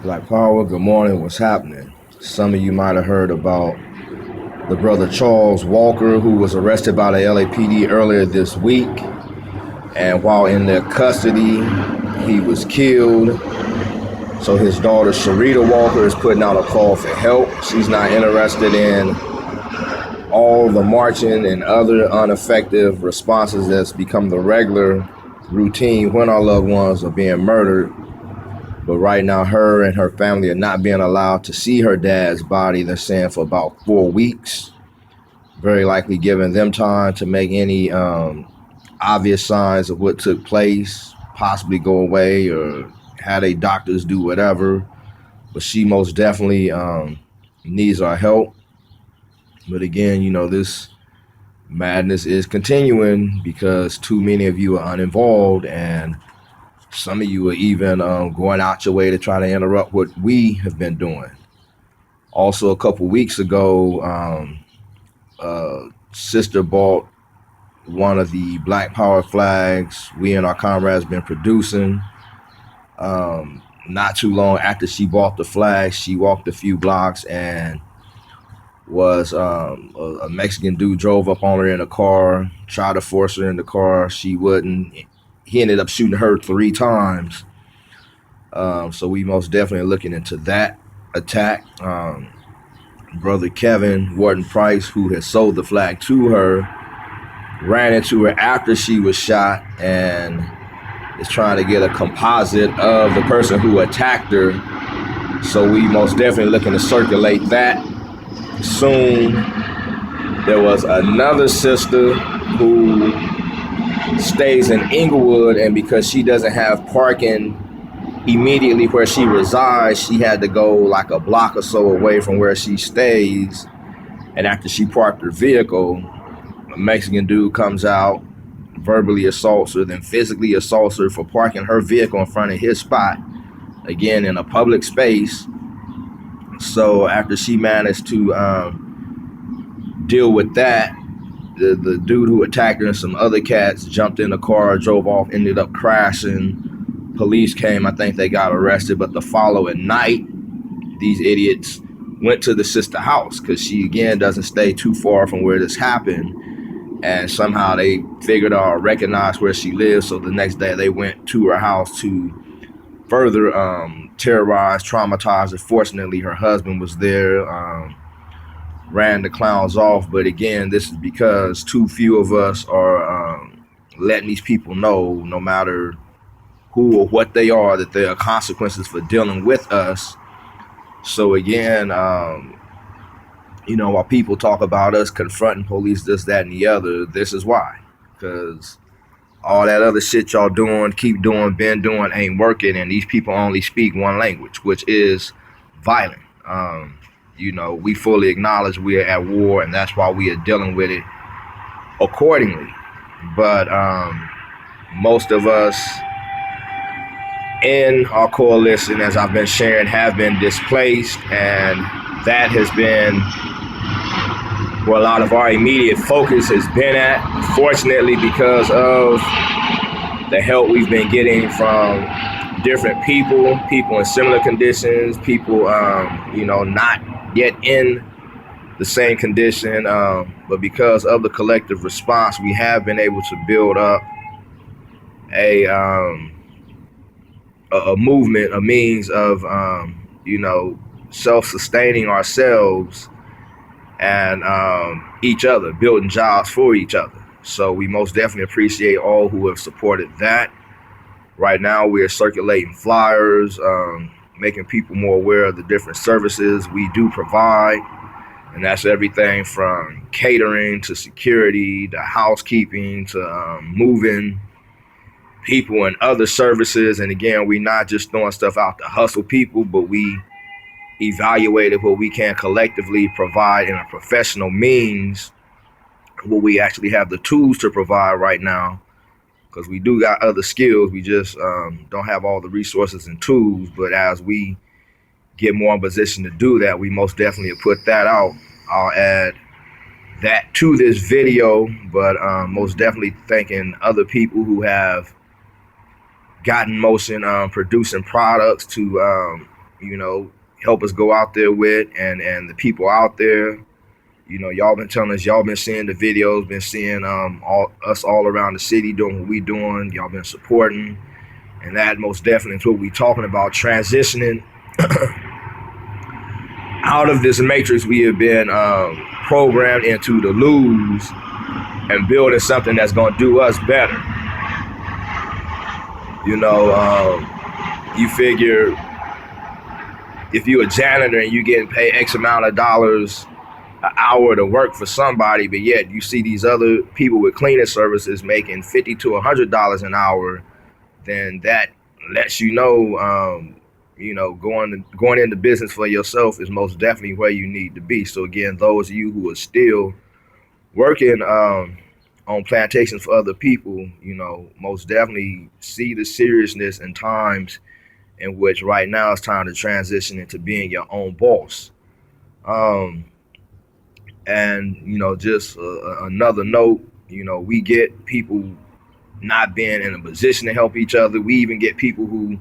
Black Power, good morning. What's happening? Some of you might have heard about the brother Charles Walker, who was arrested by the LAPD earlier this week. And while in their custody, he was killed. So his daughter, Sharita Walker, is putting out a call for help. She's not interested in all the marching and other ineffective responses that's become the regular routine when our loved ones are being murdered. But right now, her and her family are not being allowed to see her dad's body, they're saying, for about 4 weeks. Very likely giving them time to make any obvious signs of what took place, possibly go away or have a doctors do whatever. But she most definitely needs our help. But again, you know, this madness is continuing because too many of you are uninvolved, and some of you are even going out your way to try to interrupt what we have been doing. Also, a couple weeks ago, sister bought one of the Black Power flags we and our comrades been producing. Not too long after she bought the flag, she walked a few blocks and was a Mexican dude drove up on her in a car, tried to force her in the car. She wouldn't. He ended up shooting her 3 times. So we most definitely are looking into that attack. Brother Kevin Wharton Price, who had sold the flag to her, ran into her after she was shot and is trying to get a composite of the person who attacked her. So we most definitely looking to circulate that soon. There was another sister who stays in Inglewood, and because she doesn't have parking immediately where she resides, she had to go like a block or so away from where she stays. And after she parked her vehicle, a Mexican dude comes out, verbally assaults her, then physically assaults her for parking her vehicle in front of his spot, again in a public space. So after she managed to deal with that, the dude who attacked her and some other cats jumped in the car, drove off, ended up crashing. Police came, I think they got arrested, but the following night, these idiots went to the sister house because she, again, doesn't stay too far from where this happened. And somehow they figured out or recognized where she lives. So the next day they went to her house to further terrorize, traumatize her. Fortunately, her husband was there, ran the clowns off. But again, this is because too few of us are letting these people know, no matter who or what they are, that there are consequences for dealing with us. So again, you know, while people talk about us confronting police, this, that, and the other, this is why. Because all that other shit y'all doing, keep doing, been doing, ain't working, and these people only speak one language, which is violent. You know, we fully acknowledge we are at war, and that's why we are dealing with it accordingly. But most of us in our coalition, as I've been sharing, have been displaced, and that has been where a lot of our immediate focus has been at. Fortunately, because of the help we've been getting from different people in similar conditions, people, you know, not yet in the same condition, but because of the collective response, we have been able to build up a movement, a means of, you know, self-sustaining ourselves and each other, building jobs for each other. So we most definitely appreciate all who have supported that. Right now, we are circulating flyers, making people more aware of the different services we do provide. And that's everything from catering to security to housekeeping to moving people and other services. And again, we're not just throwing stuff out to hustle people, but we evaluated what we can collectively provide in a professional means, what we actually have the tools to provide right now, because we do got other skills. We just don't have all the resources and tools. But as we get more in position to do that, we most definitely put that out. I'll add that to this video, but most definitely thanking other people who have gotten motion producing products to you know, help us go out there with, and the people out there. You know, y'all been telling us, y'all been seeing the videos, been seeing all around the city doing what we doing. Y'all been supporting, and that most definitely is what we talking about, transitioning out of this matrix we have been programmed into to lose, and building something that's going to do us better. You know, you figure if you're a janitor and you're getting paid X amount of dollars an hour to work for somebody, but yet you see these other people with cleaning services making $50 to $100 an hour, then that lets you know, going into business for yourself is most definitely where you need to be. So again, those of you who are still working on plantations for other people, you know, most definitely see the seriousness and times in which right now it's time to transition into being your own boss. And you know, just another note, you know, we get people not being in a position to help each other. We even get people who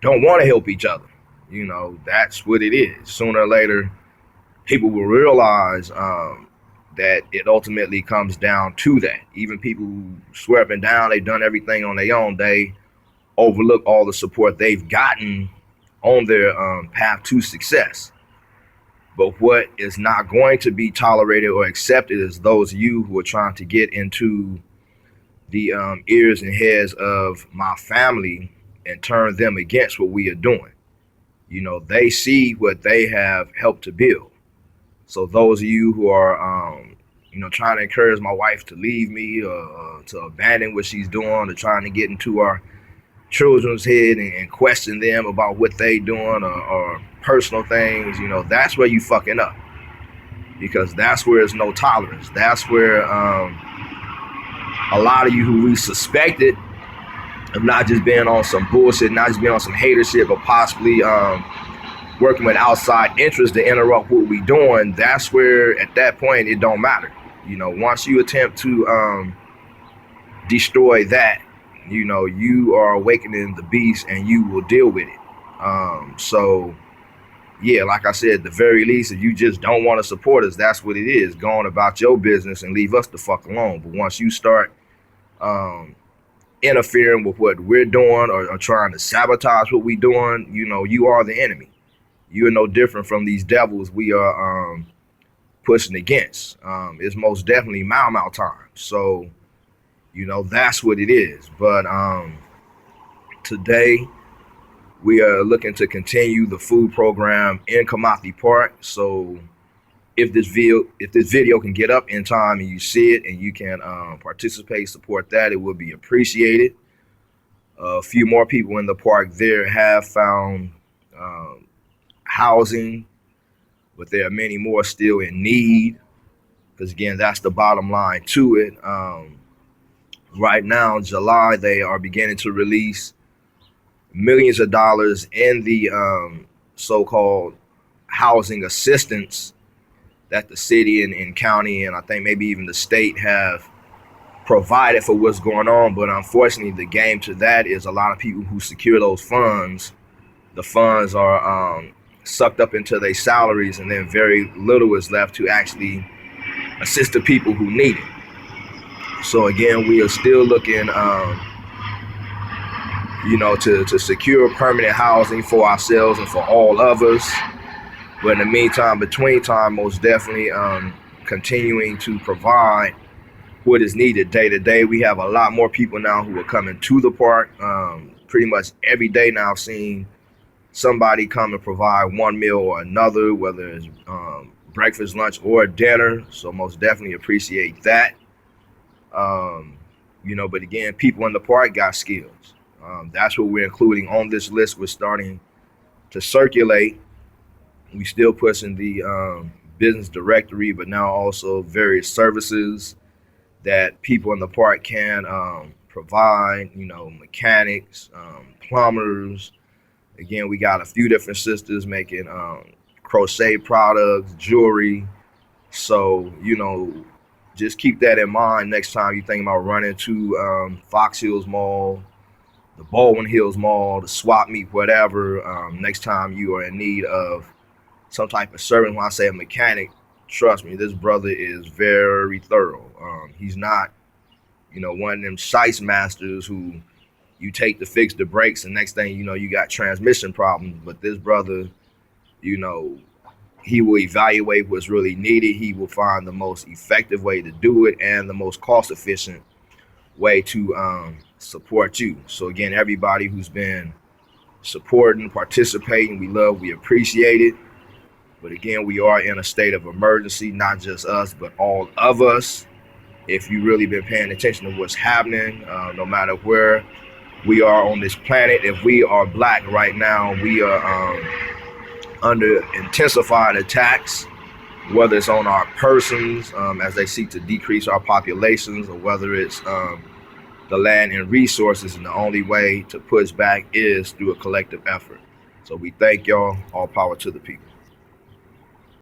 don't want to help each other. You know, that's what it is. Sooner or later, people will realize that it ultimately comes down to that. Even people who swear up and down they've done everything on their own, they overlook all the support they've gotten on their path to success. But what is not going to be tolerated or accepted is those of you who are trying to get into the ears and heads of my family and turn them against what we are doing. You know, they see what they have helped to build. So those of you who are, you know, trying to encourage my wife to leave me or to abandon what she's doing, or trying to get into our children's head and question them about what they doing or personal things, you know, that's where you fucking up, because that's where there's no tolerance. That's where a lot of you who we suspected of not just being on some bullshit, not just being on some hater shit, but possibly working with outside interests to interrupt what we doing, that's where at that point it don't matter. You know, once you attempt to destroy that, you know, you are awakening the beast and you will deal with it. So yeah, like I said, at the very least, if you just don't want to support us, that's what it is. Go on about your business and leave us the fuck alone. But once you start interfering with what we're doing, or trying to sabotage what we're doing, you know, you are the enemy. You are no different from these devils we are pushing against. It's most definitely Mau time. So, you know, that's what it is. But today we are looking to continue the food program in KAMATHI Park. So if this video can get up in time and you see it and you can participate, support that, it will be appreciated. A few more people in the park there have found housing, but there are many more still in need, because again, that's the bottom line to it. Right now, July, they are beginning to release millions of dollars in the so-called housing assistance that the city and county, and I think maybe even the state, have provided for what's going on. But unfortunately, the game to that is a lot of people who secure those funds, the funds are sucked up into their salaries, and then very little is left to actually assist the people who need it. So again, we are still looking you know, to secure permanent housing for ourselves and for all of us. But in the meantime, between time, most definitely continuing to provide what is needed day to day. We have a lot more people now who are coming to the park. Pretty much every day now, seeing somebody come and provide one meal or another, whether it's breakfast, lunch, or dinner. So most definitely appreciate that. You know, but again, people in the park got skills. That's what we're including on this list. We're starting to circulate. We still pushing the business directory, but now also various services that people in the park can provide, you know, mechanics, plumbers. Again, we got a few different sisters making crochet products, jewelry. So, you know, just keep that in mind next time you think about running to Fox Hills Mall, the Baldwin Hills Mall, the swap meet, whatever. Next time you are in need of some type of service, when I say a mechanic, trust me, this brother is very thorough. He's not, one of them shice masters who you take to fix the brakes, and next thing you know, you got transmission problems. But this brother, you know, he will evaluate what's really needed. He will find the most effective way to do it and the most cost efficient way to support you. So again, everybody who's been supporting, participating, we appreciate it. But again, we are in a state of emergency, not just us, but all of us. If you've really been paying attention to what's happening, no matter where we are on this planet, if we are black right now, we are under intensified attacks, whether it's on our persons as they seek to decrease our populations, or whether it's the land and resources. And the only way to push back is through a collective effort. So we thank y'all. All power to the people.